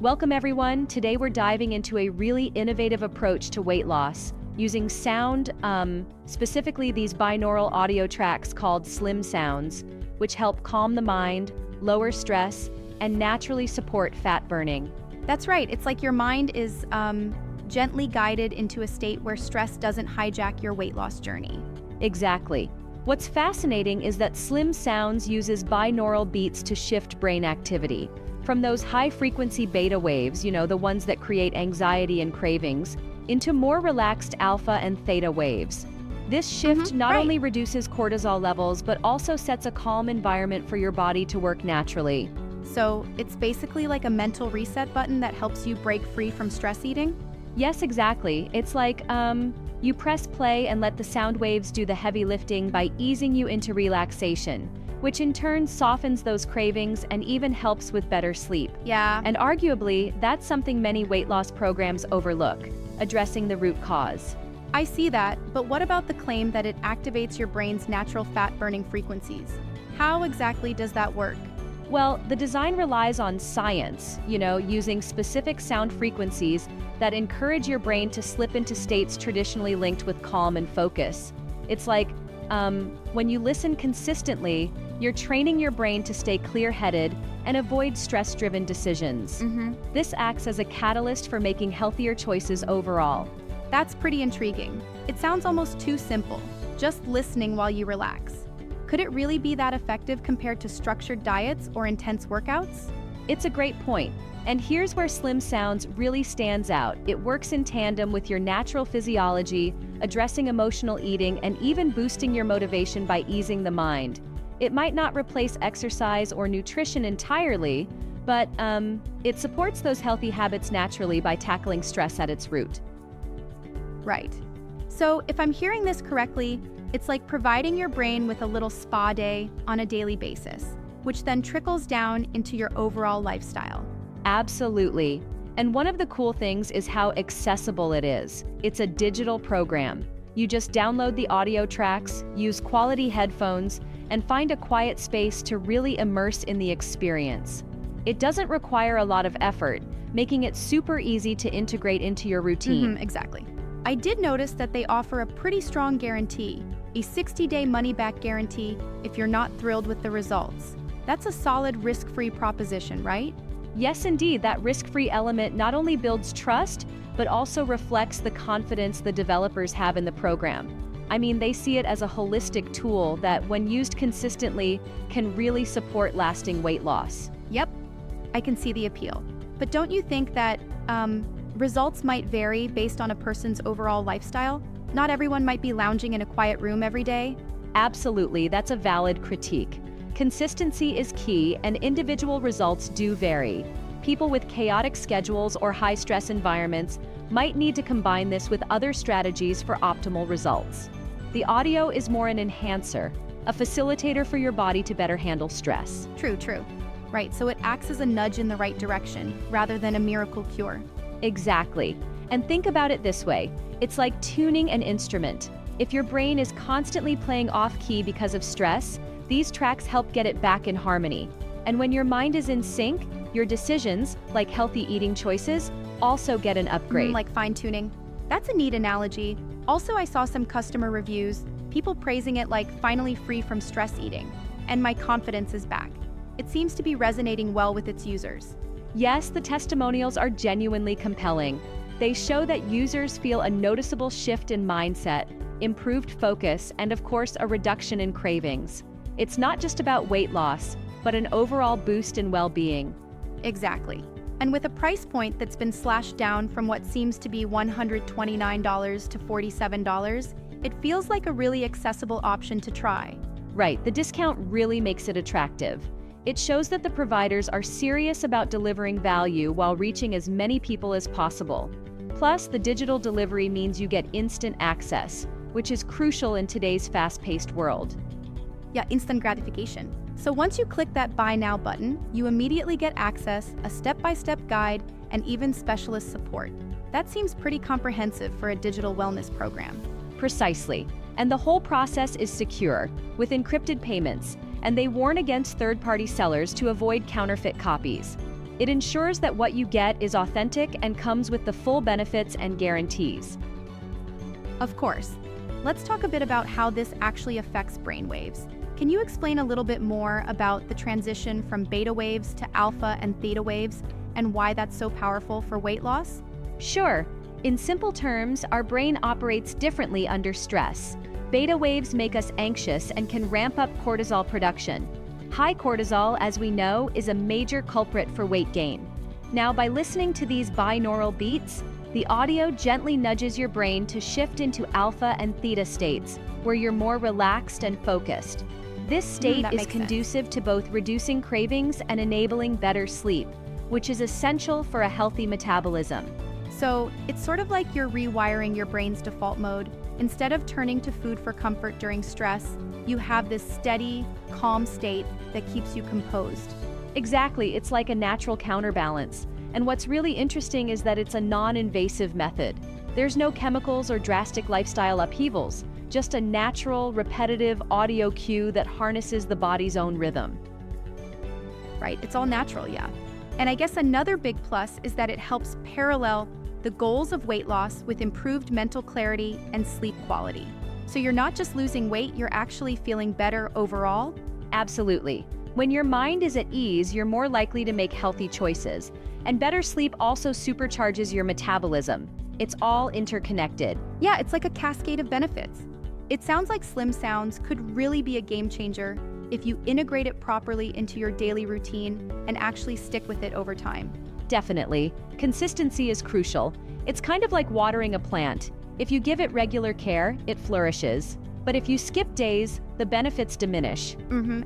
Welcome everyone. Today we're diving into a really innovative approach to weight loss using sound, specifically these binaural audio tracks called Slim Sounds, which help calm the mind, lower stress, and naturally support fat burning. That's right. It's like your mind is gently guided into a state where stress doesn't hijack your weight loss journey. Exactly. What's fascinating is that Slim Sounds uses binaural beats to shift brain activity. From those high-frequency beta waves, the ones that create anxiety and cravings, into more relaxed alpha and theta waves. This shift not only reduces cortisol levels, but also sets a calm environment for your body to work naturally. So it's basically like a mental reset button that helps you break free from stress eating? Yes, exactly. It's like, you press play and let the sound waves do the heavy lifting by easing you into relaxation, which in turn softens those cravings and even helps with better sleep. Yeah. And arguably, that's something many weight loss programs overlook, addressing the root cause. I see that, but what about the claim that it activates your brain's natural fat-burning frequencies? How exactly does that work? Well, the design relies on science, using specific sound frequencies that encourage your brain to slip into states traditionally linked with calm and focus. It's like, when you listen consistently, you're training your brain to stay clear-headed and avoid stress-driven decisions. This acts as a catalyst for making healthier choices overall. That's pretty intriguing. It sounds almost too simple, just listening while you relax. Could it really be that effective compared to structured diets or intense workouts? It's a great point. And here's where Slim Sounds really stands out. It works in tandem with your natural physiology, addressing emotional eating, and even boosting your motivation by easing the mind. It might not replace exercise or nutrition entirely, but it supports those healthy habits naturally by tackling stress at its root. Right. So if I'm hearing this correctly, it's like providing your brain with a little spa day on a daily basis, which then trickles down into your overall lifestyle. Absolutely. And one of the cool things is how accessible it is. It's a digital program. You just download the audio tracks, use quality headphones, and find a quiet space to really immerse in the experience. It doesn't require a lot of effort, making it super easy to integrate into your routine. Exactly. I did notice that they offer a pretty strong guarantee, a 60-day money-back guarantee if you're not thrilled with the results. That's a solid risk-free proposition, right? Yes, indeed, that risk-free element not only builds trust, but also reflects the confidence the developers have in the program. I mean, they see it as a holistic tool that, when used consistently, can really support lasting weight loss. Yep, I can see the appeal. But don't you think that results might vary based on a person's overall lifestyle? Not everyone might be lounging in a quiet room every day. Absolutely, that's a valid critique. Consistency is key, and individual results do vary. People with chaotic schedules or high-stress environments might need to combine this with other strategies for optimal results. The audio is more an enhancer, a facilitator for your body to better handle stress. True. Right, so it acts as a nudge in the right direction, rather than a miracle cure. Exactly. And think about it this way. It's like tuning an instrument. If your brain is constantly playing off-key because of stress, these tracks help get it back in harmony. And when your mind is in sync, your decisions, like healthy eating choices, also get an upgrade. Like fine-tuning. That's a neat analogy. Also, I saw some customer reviews, people praising it like finally free from stress eating. And my confidence is back. It seems to be resonating well with its users. Yes, the testimonials are genuinely compelling. They show that users feel a noticeable shift in mindset, improved focus, and of course, a reduction in cravings. It's not just about weight loss, but an overall boost in well-being. Exactly. And with a price point that's been slashed down from what seems to be $129 to $47, it feels like a really accessible option to try. Right, the discount really makes it attractive. It shows that the providers are serious about delivering value while reaching as many people as possible. Plus, the digital delivery means you get instant access, which is crucial in today's fast-paced world. Yeah, instant gratification. So once you click that Buy Now button, you immediately get access, a step-by-step guide, and even specialist support. That seems pretty comprehensive for a digital wellness program. Precisely. And the whole process is secure, with encrypted payments, and they warn against third-party sellers to avoid counterfeit copies. It ensures that what you get is authentic and comes with the full benefits and guarantees. Of course. Let's talk a bit about how this actually affects brainwaves. Can you explain a little bit more about the transition from beta waves to alpha and theta waves and why that's so powerful for weight loss? Sure. In simple terms, our brain operates differently under stress. Beta waves make us anxious and can ramp up cortisol production. High cortisol, as we know, is a major culprit for weight gain. Now, by listening to these binaural beats, the audio gently nudges your brain to shift into alpha and theta states, where you're more relaxed and focused. This state is conducive to both reducing cravings and enabling better sleep, which is essential for a healthy metabolism. So, it's sort of like you're rewiring your brain's default mode. Instead of turning to food for comfort during stress, you have this steady, calm state that keeps you composed. Exactly, it's like a natural counterbalance. And what's really interesting is that it's a non-invasive method. There's no chemicals or drastic lifestyle upheavals, just a natural, repetitive audio cue that harnesses the body's own rhythm. Right, it's all natural, yeah. And I guess another big plus is that it helps parallel the goals of weight loss with improved mental clarity and sleep quality. So you're not just losing weight, you're actually feeling better overall? Absolutely. When your mind is at ease, you're more likely to make healthy choices. And better sleep also supercharges your metabolism. It's all interconnected. Yeah, it's like a cascade of benefits. It sounds like Slim Sounds could really be a game changer if you integrate it properly into your daily routine and actually stick with it over time. Definitely. Consistency is crucial. It's kind of like watering a plant. If you give it regular care, it flourishes. But if you skip days, the benefits diminish.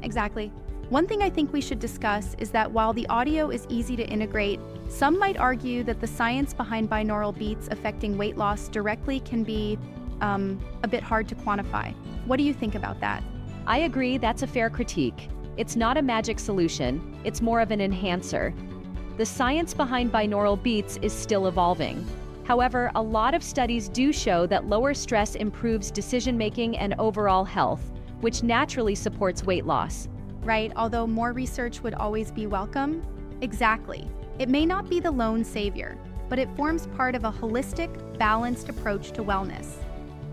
Exactly. One thing I think we should discuss is that while the audio is easy to integrate, some might argue that the science behind binaural beats affecting weight loss directly can be a bit hard to quantify. What do you think about that? I agree, that's a fair critique. It's not a magic solution, it's more of an enhancer. The science behind binaural beats is still evolving. However, a lot of studies do show that lower stress improves decision-making and overall health, which naturally supports weight loss. Right, although more research would always be welcome? Exactly. It may not be the lone savior, but it forms part of a holistic, balanced approach to wellness.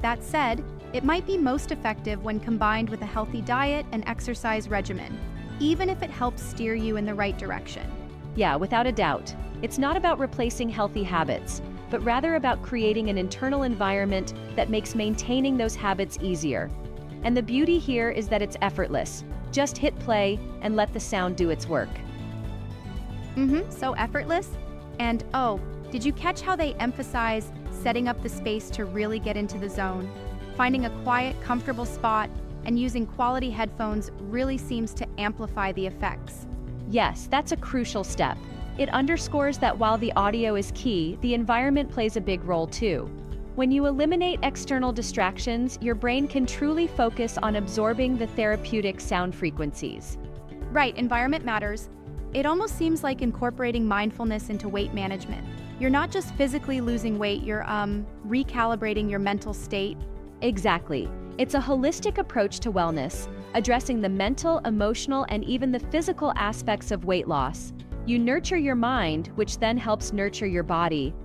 That said, it might be most effective when combined with a healthy diet and exercise regimen, even if it helps steer you in the right direction. Yeah, without a doubt. It's not about replacing healthy habits, but rather about creating an internal environment that makes maintaining those habits easier. And the beauty here is that it's effortless. Just hit play and let the sound do its work. So effortless. And oh, did you catch how they emphasize setting up the space to really get into the zone? Finding a quiet, comfortable spot and using quality headphones really seems to amplify the effects. Yes, that's a crucial step. It underscores that while the audio is key, the environment plays a big role too. When you eliminate external distractions, your brain can truly focus on absorbing the therapeutic sound frequencies. Right, environment matters. It almost seems like incorporating mindfulness into weight management. You're not just physically losing weight, you're recalibrating your mental state. Exactly. It's a holistic approach to wellness, addressing the mental, emotional, and even the physical aspects of weight loss. You nurture your mind, which then helps nurture your body.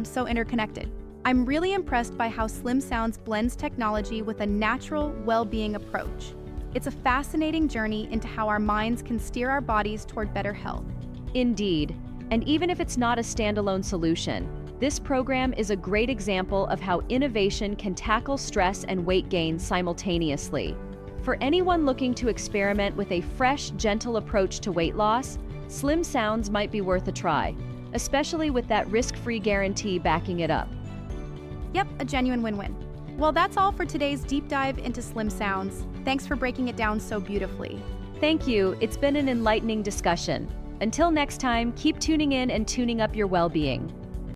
So interconnected. I'm really impressed by how Slim Sounds blends technology with a natural, well-being approach. It's a fascinating journey into how our minds can steer our bodies toward better health. Indeed. And even if it's not a standalone solution, this program is a great example of how innovation can tackle stress and weight gain simultaneously. For anyone looking to experiment with a fresh, gentle approach to weight loss, Slim Sounds might be worth a try, especially with that risk-free guarantee backing it up. Yep, a genuine win-win. Well, that's all for today's deep dive into Slim Sounds. Thanks for breaking it down so beautifully. Thank you. It's been an enlightening discussion. Until next time, keep tuning in and tuning up your well-being.